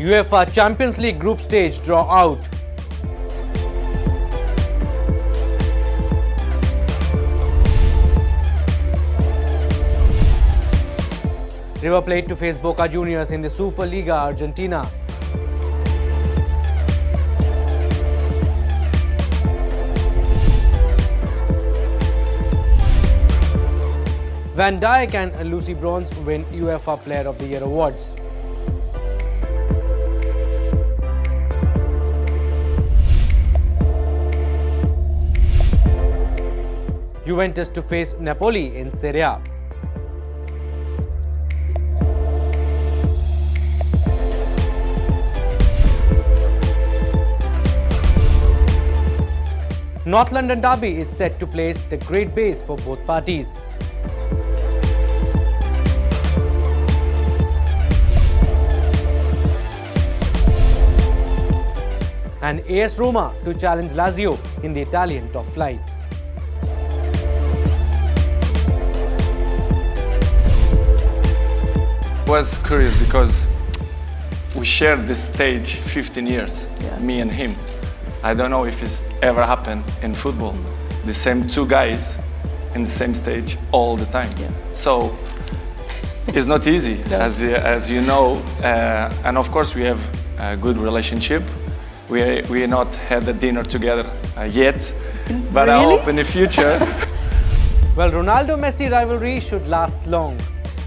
UEFA Champions League group stage draw out. River Plate to face Boca Juniors in the Superliga Argentina. Van Dijk and Lucy Bronze win UEFA Player of the Year awards. Juventus to face Napoli in Serie A. North London derby is set to place the great base for both parties. And AS Roma to challenge Lazio in the Italian top flight. I was curious because we shared this stage 15 years, me and him. I don't know if it's ever happened in football. The same two guys in the same stage all the time. So it's not easy, as you know. And of course, we have a good relationship. We not had a dinner together yet, but I hope in the future. Well, Ronaldo-Messi rivalry should last long.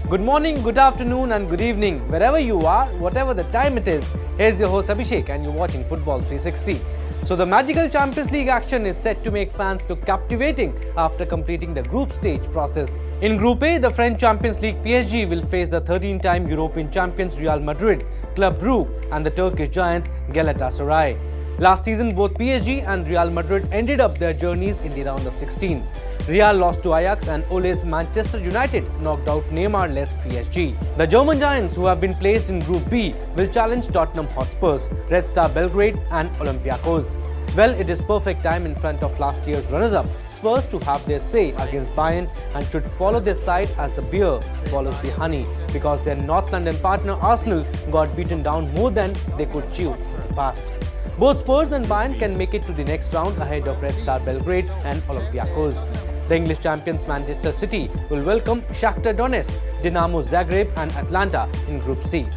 Good morning, good afternoon and good evening. Wherever you are, whatever the time it is, here's your host Abhishek and you're watching Football 360. So the magical Champions League action is set to make fans look captivating after completing the group stage process. In Group A, the French Champions League PSG will face the 13-time European champions Real Madrid, Club Brugge and the Turkish giants Galatasaray. Last season, both PSG and Real Madrid ended up their journeys in the round of 16. Real lost to Ajax and Ole's Manchester United knocked out Neymar-less PSG. The German giants, who have been placed in Group B, will challenge Tottenham Hotspurs, Red Star Belgrade and Olympiacos. Well, it is perfect time in front of last year's runners-up, Spurs, to have their say against Bayern and should follow their side as the beer follows the honey, because their North London partner Arsenal got beaten down more than they could chew in the past. Both Spurs and Bayern can make it to the next round ahead of Red Star Belgrade and Olympiacos. The English champions Manchester City will welcome Shakhtar Donetsk, Dinamo Zagreb and Atlanta in Group C.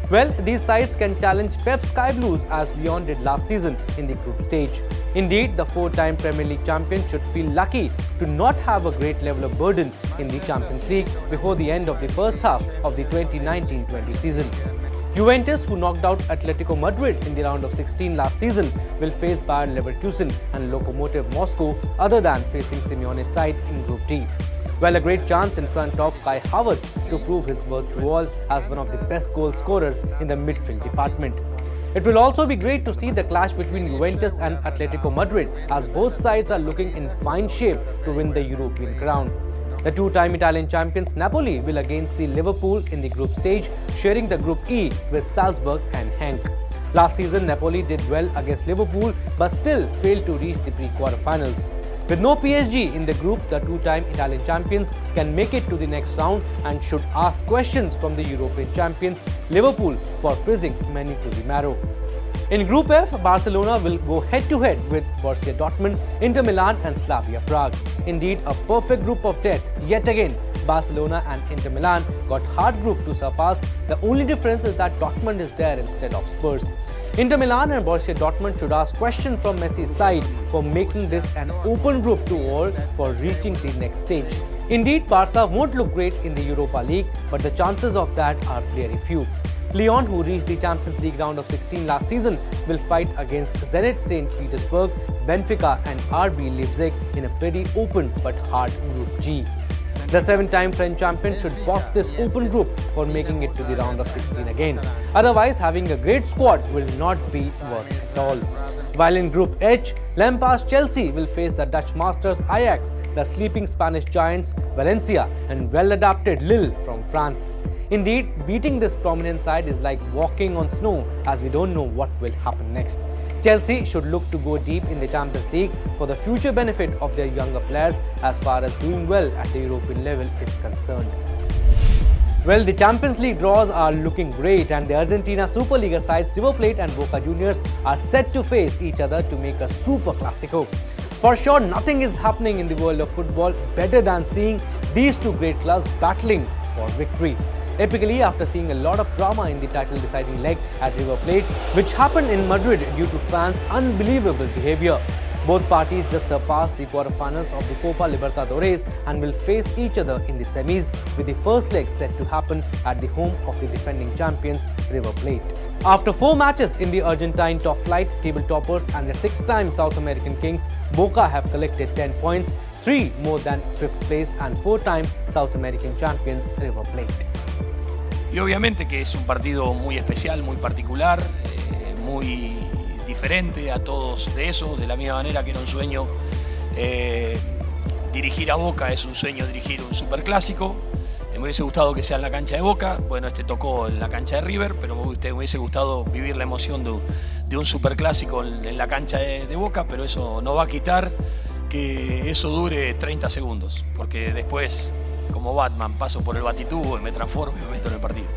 Well, these sides can challenge Pep Sky Blues as Lyon did last season in the group stage. Indeed, the four-time Premier League champion should feel lucky to not have a great level of burden in the Champions League before the end of the first half of the 2019-20 season. Juventus, who knocked out Atletico Madrid in the round of 16 last season, will face Bayer Leverkusen and Lokomotiv Moscow other than facing Simeone's side in Group D. Well, a great chance in front of Kai Havertz to prove his worth to all as one of the best goal scorers in the midfield department. It will also be great to see the clash between Juventus and Atletico Madrid, as both sides are looking in fine shape to win the European crown. The two-time Italian champions Napoli will again see Liverpool in the group stage, sharing the Group E with Salzburg and Genk. Last season, Napoli did well against Liverpool but still failed to reach the pre-quarterfinals. With no PSG in the group, the two-time Italian champions can make it to the next round and should ask questions from the European champions Liverpool for freezing many to the marrow. In Group F, Barcelona will go head-to-head with Borussia Dortmund, Inter Milan and Slavia Prague. Indeed, a perfect group of death. Yet again, Barcelona and Inter Milan got hard group to surpass. The only difference is that Dortmund is there instead of Spurs. Inter Milan and Borussia Dortmund should ask questions from Messi's side for making this an open group to all for reaching the next stage. Indeed, Barca won't look great in the Europa League, but the chances of that are very few. Lyon, who reached the Champions League round of 16 last season, will fight against Zenit St. Petersburg, Benfica and RB Leipzig in a pretty open but hard Group G. The seven-time French champion should boss this open group for making it to the round of 16 again. Otherwise, having a great squad will not be worth it at all. While in Group H, Lampard's Chelsea will face the Dutch masters Ajax, the sleeping Spanish giants Valencia and well-adapted Lille from France. Indeed, beating this prominent side is like walking on snow, as we don't know what will happen next. Chelsea should look to go deep in the Champions League for the future benefit of their younger players as far as doing well at the European level is concerned. Well, the Champions League draws are looking great and the Argentina Superliga sides River Plate and Boca Juniors are set to face each other to make a super classico. For sure, nothing is happening in the world of football better than seeing these two great clubs battling for victory. Epically, after seeing a lot of drama in the title deciding leg at River Plate, which happened in Madrid due to fans' unbelievable behavior. Both parties just surpassed the quarterfinals of the Copa Libertadores and will face each other in the semis, with the first leg set to happen at the home of the defending champions River Plate. After 4 matches in the Argentine top flight, table toppers and the 6-time South American kings, Boca have collected 10 points, 3 more than 5th place and 4-time South American champions River Plate. Y obviamente que es un partido muy especial, muy particular, muy diferente a todos de esos, de la misma manera que era un sueño dirigir a Boca, es un sueño dirigir un superclásico. Me hubiese gustado que sea en la cancha de Boca, bueno, tocó en la cancha de River, pero me hubiese gustado vivir la emoción de un superclásico en la cancha de Boca, pero eso no va a quitar que eso dure 30 segundos, porque después, como Batman, paso por el batitubo y me transformo y me meto en el partido.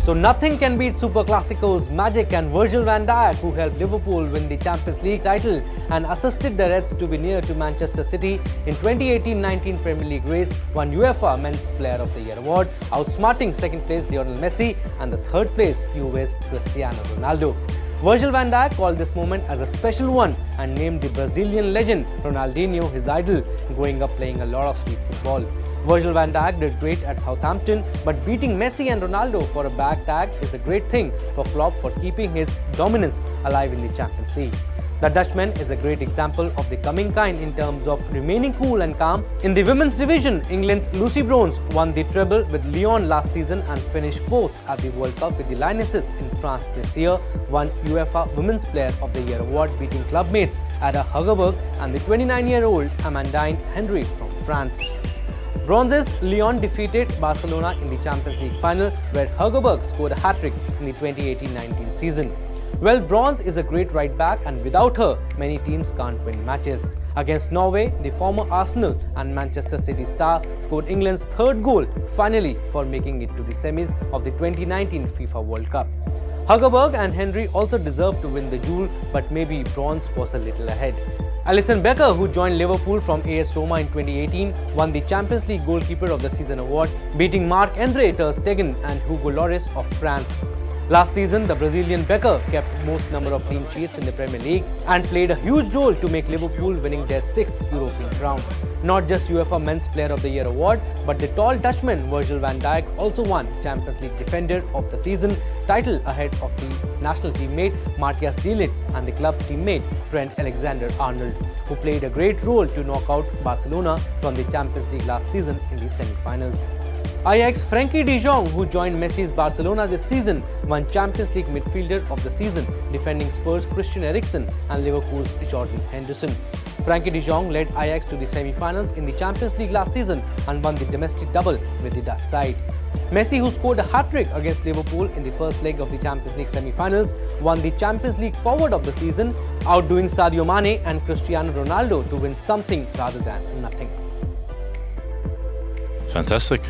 So nothing can beat Super Clasico's magic, and Virgil van Dijk, who helped Liverpool win the Champions League title and assisted the Reds to be near to Manchester City in 2018-19 Premier League race, won UEFA Men's Player of the Year award, outsmarting second place Lionel Messi and the third place Juve's Cristiano Ronaldo. Virgil van Dijk called this moment as a special one and named the Brazilian legend Ronaldinho his idol, growing up playing a lot of street football. Virgil van Dijk did great at Southampton, but beating Messi and Ronaldo for a bag tag is a great thing for Klopp for keeping his dominance alive in the Champions League. The Dutchman is a great example of the coming kind in terms of remaining cool and calm. In the women's division, England's Lucy Bronze won the treble with Lyon last season and finished 4th at the World Cup, with the Lionesses in France this year won UEFA Women's Player of the Year award, beating clubmates Ada Hegerberg and the 29-year-old Amandine Henry from France. Bronze's Lyon defeated Barcelona in the Champions League final, where Hegerberg scored a hat-trick in the 2018-19 season. Well, Bronze is a great right back, and without her, many teams can't win matches. Against Norway, the former Arsenal and Manchester City star scored England's 3rd goal, finally for making it to the semis of the 2019 FIFA World Cup. Hegerberg and Henry also deserved to win the duel, but maybe Bronze was a little ahead. Alisson Becker, who joined Liverpool from AS Roma in 2018, won the Champions League Goalkeeper of the Season award, beating Marc-André ter Stegen and Hugo Lloris of France. Last season, the Brazilian Becker kept most number of clean sheets in the Premier League and played a huge role to make Liverpool winning their 6th European crown. Not just UEFA Men's Player of the Year award, but the tall Dutchman Virgil van Dijk also won Champions League Defender of the Season title ahead of the national teammate Matthias de Ligt and the club teammate Trent Alexander-Arnold, who played a great role to knock out Barcelona from the Champions League last season in the semi-finals. Ajax Frenkie de Jong, who joined Messi's Barcelona this season, won Champions League Midfielder of the Season, defending Spurs' Christian Eriksen and Liverpool's Jordan Henderson. Frenkie de Jong led Ajax to the semi-finals in the Champions League last season and won the domestic double with the Dutch side. Messi, who scored a hat-trick against Liverpool in the first leg of the Champions League semi-finals, won the Champions League Forward of the Season, outdoing Sadio Mane and Cristiano Ronaldo to win something rather than nothing. Fantastic.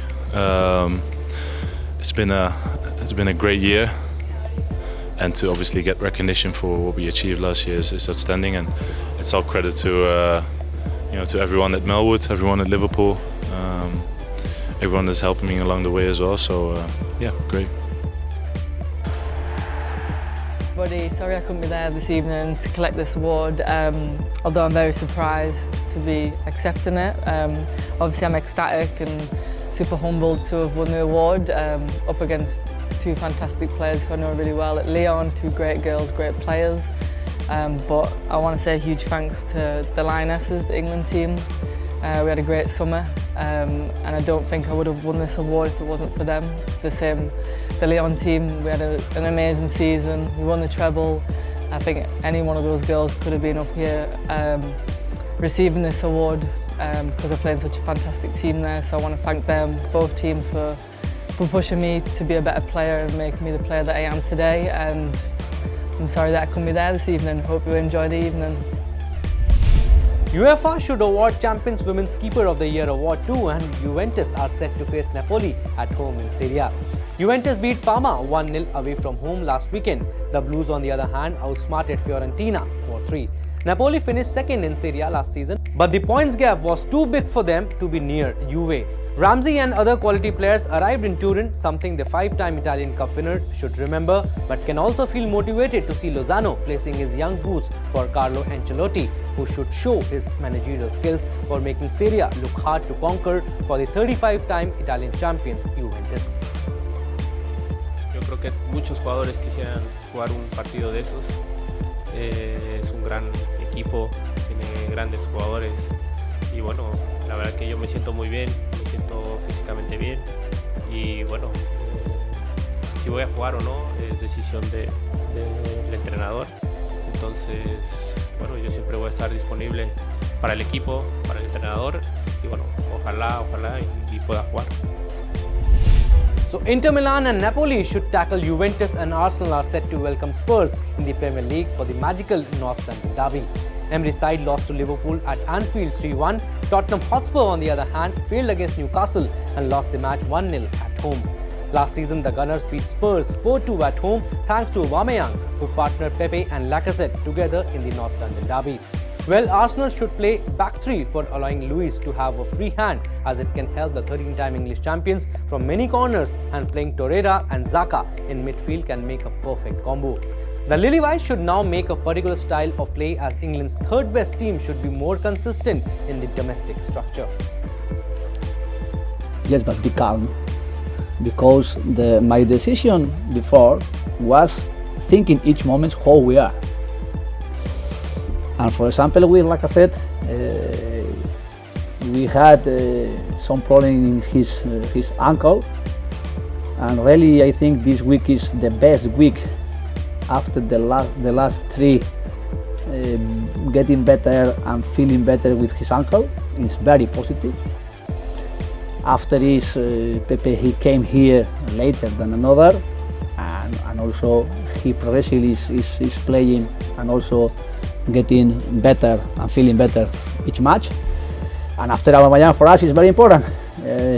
It's been a great year, and to obviously get recognition for what we achieved last year is outstanding, and it's all credit to to everyone at Melwood, everyone at Liverpool, everyone that's helping me along the way as well. So yeah, great. Buddy, sorry I couldn't be there this evening to collect this award, although I'm very surprised to be accepting it. Obviously I'm ecstatic and super humbled to have won the award, up against 2 fantastic players who I know really well at Lyon, 2 great girls, great players. But I want to say a huge thanks to the Lionesses, the England team. We had a great summer, and I don't think I would have won this award if it wasn't for them. The Lyon team, we had an amazing season, we won the treble. I think any one of those girls could have been up here receiving this award because I played in such a fantastic team there. So I want to thank them, both teams, for pushing me to be a better player and making me the player that I am today. And I'm sorry that I couldn't be there this evening. Hope you enjoy the evening. UEFA should award Champions Women's Keeper of the Year award too, and Juventus are set to face Napoli at home in Serie A. Juventus beat Parma 1-0 away from home last weekend. The Blues, on the other hand, outsmarted Fiorentina 4-3. Napoli finished second in Serie A last season, but the points gap was too big for them to be near Juve. Ramsey and other quality players arrived in Turin, something the five-time Italian Cup winner should remember, but can also feel motivated to see Lozano placing his young boots for Carlo Ancelotti, who should show his managerial skills for making Serie A look hard to conquer for the 35-time Italian champions Juventus. Yo creo que muchos jugadores quisieran jugar un partido de esos. Es un gran equipo, tiene grandes jugadores y bueno, la verdad que yo me siento muy bien, me siento físicamente bien y bueno, si voy a jugar o no es decisión del entrenador. Entonces, bueno, yo siempre voy a estar disponible para el equipo, para el entrenador y bueno, ojalá y pueda jugar. So Inter Milan and Napoli should tackle Juventus, and Arsenal are set to welcome Spurs in the Premier League for the magical North London derby. Emery's side lost to Liverpool at Anfield 3-1. Tottenham Hotspur, on the other hand, failed against Newcastle and lost the match 1-0 at home. Last season, the Gunners beat Spurs 4-2 at home thanks to Aubameyang, who partnered Pepe and Lacazette together in the North London derby. Well, Arsenal should play back three for allowing Luis to have a free hand, as it can help the 13-time English champions from many corners, and playing Torreira and Xhaka in midfield can make a perfect combo. The Lily Whites should now make a particular style of play, as England's third best team should be more consistent in the domestic structure. Yes, but be calm, because my decision before was thinking each moment how we are. And for example, with Lacazette, we had some problem in his ankle, and really I think this week is the best week after the last three, getting better and feeling better with his ankle. It's very positive. After this, Pepe, he came here later than another, and also he progressively is playing and also getting better and feeling better each match. And after Aubameyang, for us is very important.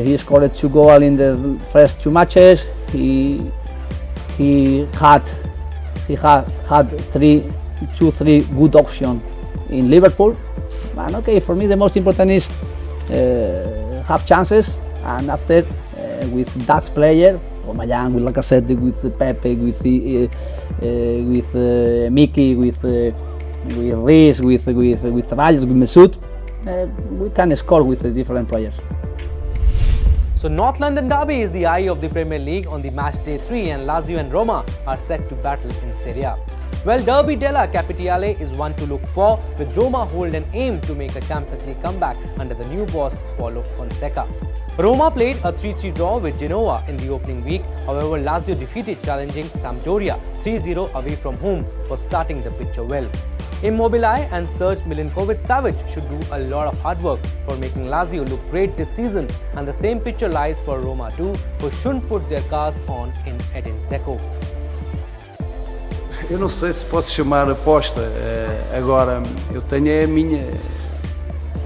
He scored 2 goals in the first 2 matches. He had 3 good options in Liverpool. And okay, for me the most important is have chances, and after with that player, Aubameyang, with Lacazette, with Pepe, with Mickey, with Reece, with Rayos, with Mesut, we can score with the different players. So North London derby is the eye of the Premier League on the match day 3, and Lazio and Roma are set to battle in Serie A. Well, Derby della Capitale is one to look for, with Roma hold an aim to make a Champions League comeback under the new boss Paulo Fonseca. Roma played a 3-3 draw with Genoa in the opening week. However, Lazio defeated challenging Sampdoria 3-0 away from home for starting the picture well. Immobile and Serge Milinkovic-Savic should do a lot of hard work for making Lazio look great this season, and the same picture lies for Roma too, who shouldn't put their cards on in Edin Dzeko. Eu não sei se posso chamar aposta, agora eu tenho a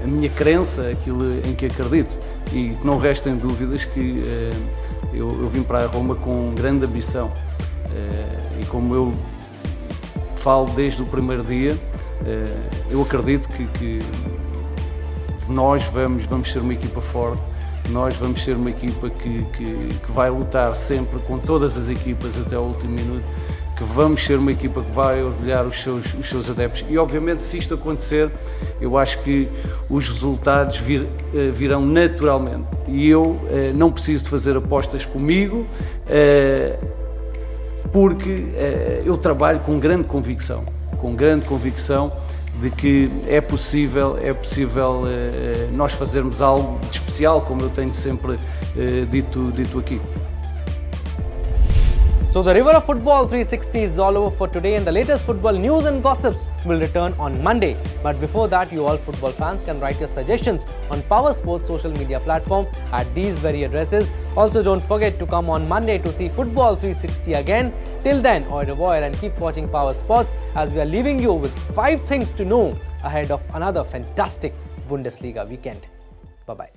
minha crença, aquilo em que acredito, e não restem dúvidas que eu vim para a Roma com grande ambição, e como eu falo desde o primeiro dia, eu acredito que nós vamos ser uma equipa forte, nós vamos ser uma equipa que vai lutar sempre com todas as equipas até ao último minuto, que vamos ser uma equipa que vai orgulhar os seus adeptos, e obviamente se isto acontecer, eu acho que os resultados virão naturalmente, e eu não preciso de fazer apostas comigo, porque eu trabalho com grande convicção de que é possível nós fazermos algo de especial, como eu tenho sempre dito aqui. So the River of Football 360 is all over for today, and the latest football news and gossips will return on Monday. But before that, you all football fans can write your suggestions on Power Sports social media platform at these very addresses. Also, don't forget to come on Monday to see Football 360 again. Till then, au revoir and keep watching Power Sports, as we are leaving you with 5 things to know ahead of another fantastic Bundesliga weekend. Bye-bye.